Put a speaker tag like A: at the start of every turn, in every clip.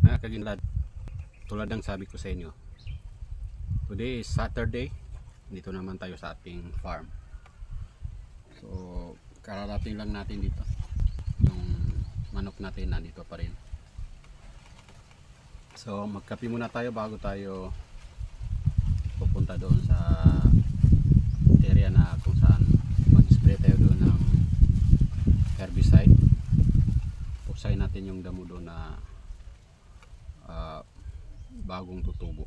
A: Mga kaginlad, tulad ng sabi ko sa inyo, today is Saturday. Dito naman tayo sa ating farm. So kararating lang natin dito. Yung manok natin nandito pa rin. So magkape muna tayo bago tayo pupunta doon sa area na kung saan mag-spray tayo doon ng herbicide. Puksain natin yung damo doon na bagong tutubo.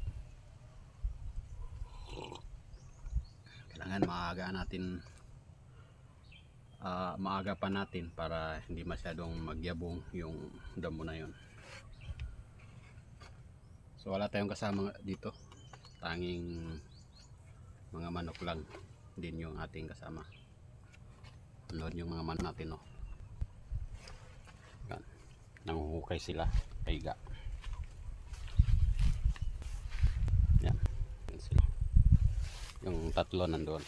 A: Kailangan maaga pa natin para hindi masyadong magyabong yung damo na yon. So wala tayong kasama dito, tanging mga manok lang din yung ating kasama. Nood yung mga manok natin, no? Yan. Nanguhukay sila, kaiga. Yan. Yan sila. Yung tatlo nandoon.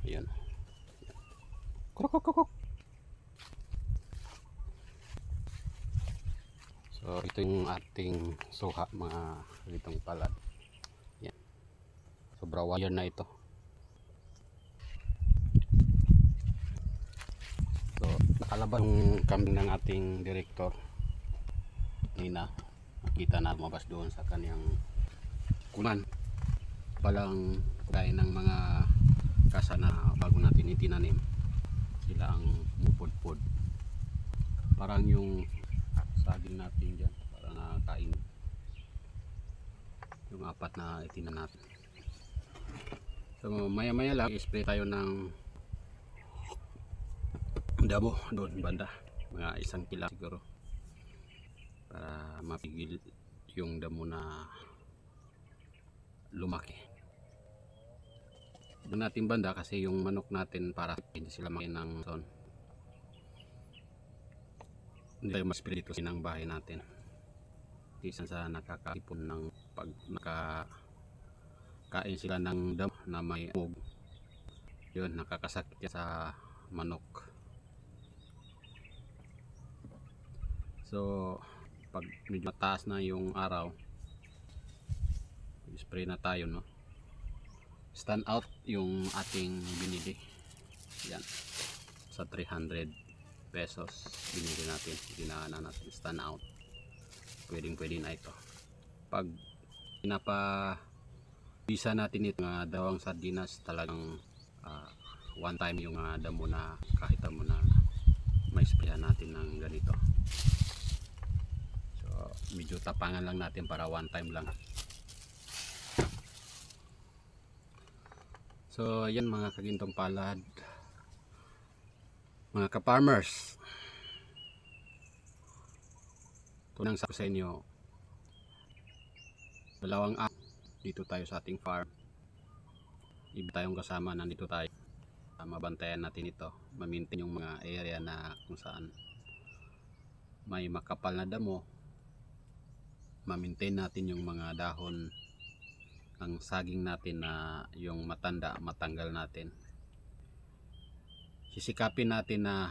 A: Ayun. Kurok. So ito yung ating suha, mga litong palad. Yan. Sobra wire na ito. So nakalabas yung kambing ng ating director. Nina, nakita na lumabas doon sa kanyang kunan. Palang kain ng mga kasa na bago natin itinanim. Sila ang mupudpud. Parang yung saging natin dyan, para nakain yung apat na itinan natin. So maya lang i-spray tayo ng damo doon banda, mga 1 kilo siguro, para mapigil yung damo na lumaki doon natin banda, kasi yung manok natin para hindi sila makain ng son. Hindi tayo mas dito ng bahay natin. Isa sa nakakaipon ng pag nakakain sila ng damo na may umog, yun, nakakasakit sa manok. So pag medyo mataas na yung araw, spray na tayo, no? Stand out yung ating binili. Yan, sa 300 pesos binili natin, ginana natin. Stand out, pwede na ito. Pag pinapabisa natin ito, mga dawang sardinas, talagang one time yung damo na kahit mo na may sprayan natin ng ganito. So medyo tapangan lang natin para one time lang. So yan mga kagintong palad, mga ka-farmers, tunang sa inyo, dalawang dito tayo sa ating farm. Iba tayong kasama, nandito tayo, mabantayan natin ito, ma-maintain yung mga area na kung saan may makapal na damo, ma-maintain natin yung mga dahon ang saging natin na yung matanda, matanggal natin. Sisikapin natin na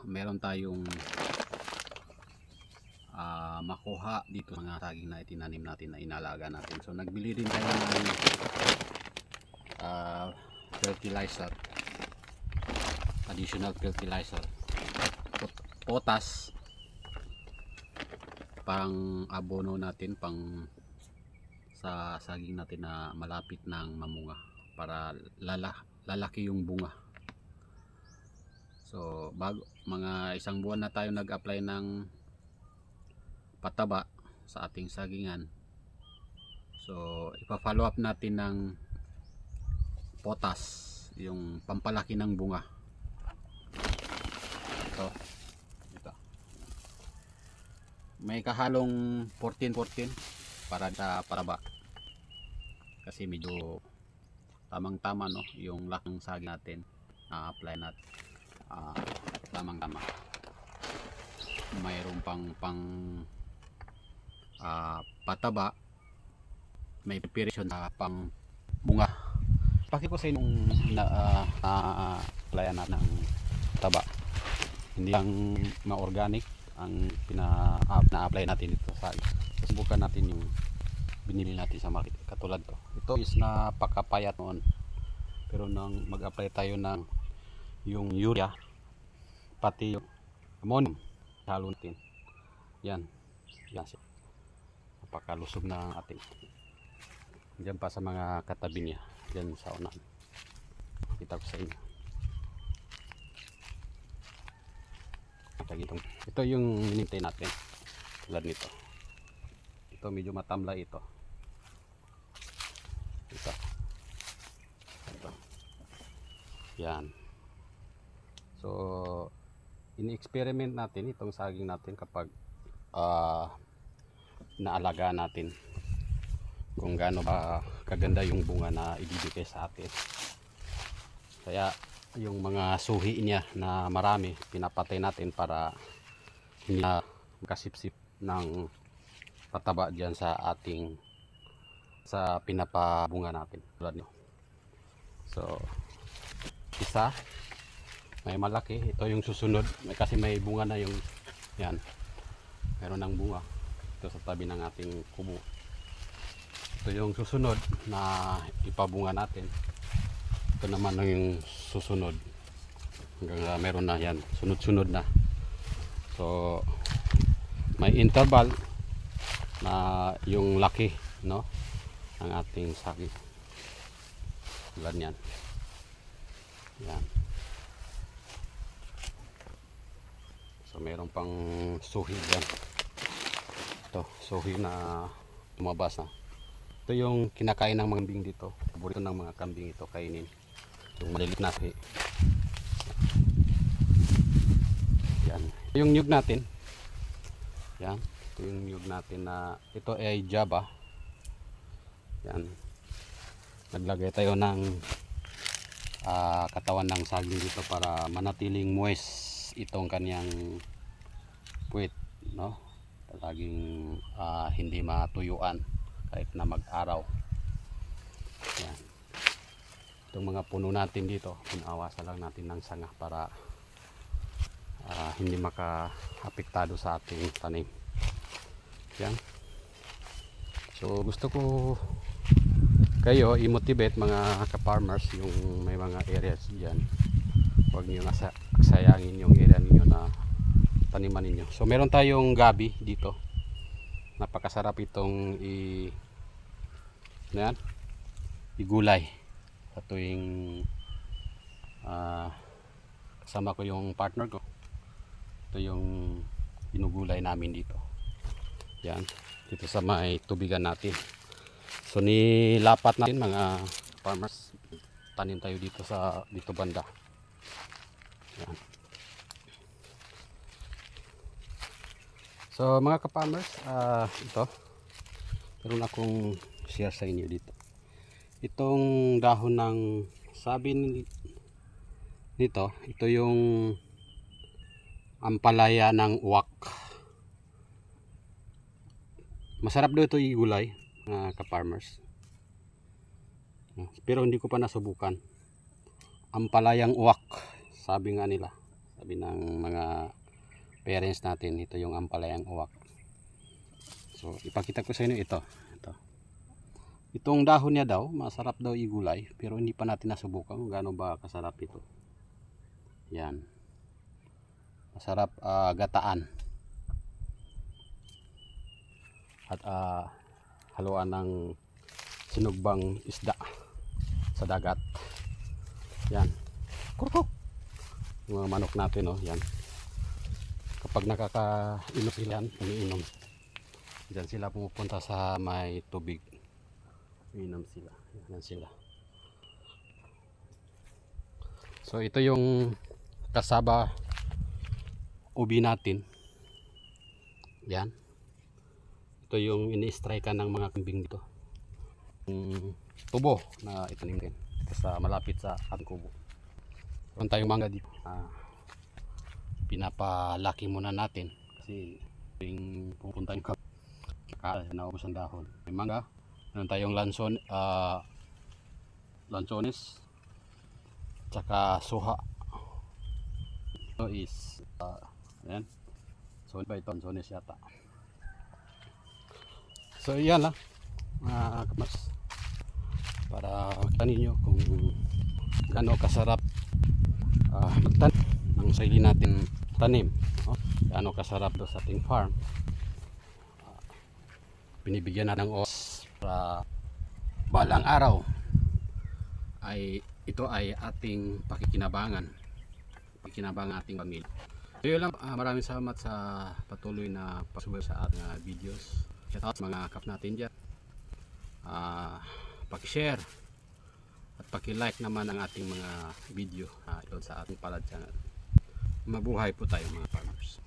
A: meron tayong makuha dito sa mga saging na itinanim natin, na inalaga natin. So nagbili rin tayo ng fertilizer, additional fertilizer, potas, pang abono natin, pang sa saging natin na malapit ng mamunga, para lalaki yung bunga. So mga 1 buwan na tayo nag-apply ng pataba sa ating sagingan. So ipa-follow up natin ng potas, yung pampalaki ng bunga. Ito may kahalong 14 para sa pataba, kasi medyo tamang-tama, no, yung laking saging natin apply natin, tamang-tama. Mayroon pang pataba, may preparation na pang bunga. Pakita ko sa inyong applyan natin ng taba. Hindi lang ma-organic ang na-apply natin dito sa subukan natin yung binili natin sa market. Katulad to. Ito is napakapayat noon. Pero nang mag-apply tayo ng yung urea pati yung ammonium halo natin. Yan. Yan siya. Napakalusog na ating. Diyan pa sa mga katabi niya. Diyan sa unahan. Kita ko sa inyo. Ito yung hinintay natin. Tulad nito. Ito medyo matamlay ito. Ito. Yan. So, ini-experiment natin itong saging natin kapag naalagaan natin kung gaano ba kaganda yung bunga na ibibigay sa atin. Kaya yung mga suhi niya na marami pinapatay natin para hindi na makasipsip ng pataba dyan sa ating sa pinapabunga natin. So isa may malaki, ito yung susunod kasi may bunga na yung yan, meron ng bunga ito sa tabi ng ating kubo. Ito yung susunod na ipabunga natin. Ito naman yung susunod hanggang meron na yan, sunod-sunod na. So may interval na yung laki, no, ng ating saging. Tulad yan. Yan. So meron pang suhi dyan. Ito, suhi na lumabas na. Ito yung kinakain ng mga kambing dito. Paborito ng mga kambing ito kainin. Yung maliliit na suhi. Yan. Ito yung nyug natin. Yan. Ito yung nyug natin na ito ay Java. Yan. Naglagay tayo ng katawan ng saging dito para manatiling moist itong kanyang puwit, no? Laging hindi matuyuan kahit na mag-araw. Yan. Itong mga puno natin dito, pinawasan lang natin ng sanga para hindi maka-apektado sa ating tanim. Yan. So gusto ko kayo i-motivate mga ka-farmers yung may mga areas diyan. Huwag niyo sayangin yung area niyo na taniman ninyo. So meron tayong gabi dito. Napakasarap itong igulay sa tuwing kasama ko yung partner ko. Ito yung binugulay namin dito. Yan, dito sa may tubigan natin. So nilapat natin mga farmers, tanim tayo dito sa dito banda. Yan. So mga ka-farmers, ito meron akong share sa inyo dito. Itong dahon ng sabi nito, ito yung ampalaya ng uwak. Masarap daw ito igulay, ka-farmers. Pero hindi ko pa nasubukan. Ampalayang uwak, sabi nga nila. Sabi ng mga parents natin, ito yung ampalayang uwak. So ipakita ko sa inyo ito. Itong dahon niya daw, masarap daw igulay, pero hindi pa natin nasubukan kung gaano ba kasarap ito. Yan. Masarap gataan. At haluan ng sinugbang isda sa dagat. Yan. Kurkuk. Yung mga manok natin, oh, yan. Kapag nakakainom sila, umiinom. Diyan sila pumupunta sa may tubig. Umiinom sila. Yan sila. So ito yung kasaba ubi natin. Yan. Ito yung ini-strikean ng mga kambing dito. Tubo na itanim din. Sa malapit sa ating kubo. Meron tayong mangga dito. Pinapalaki muna natin. Kasi yung pupunta yung naubos ang dahon. May mangga. Meron tayong lansones. Tsaka suha. So is ayan. So python sonis yata. So yan lang mga kamas, para makita ninyo kung gaano kasarap magtanim ng sarili natin tanim, no? Gaano kasarap do sa ating farm. Binibigyan natin ng oras para balang araw ay ito ay ating pakikinabangan ating pamilya. So yun lang, maraming salamat sa patuloy na pasubaybay sa ating videos. Shout out sa mga kap natin dyan. Paki-share at paki-like naman ang ating mga video ito sa ating palad channel. Mabuhay po tayo mga farmers.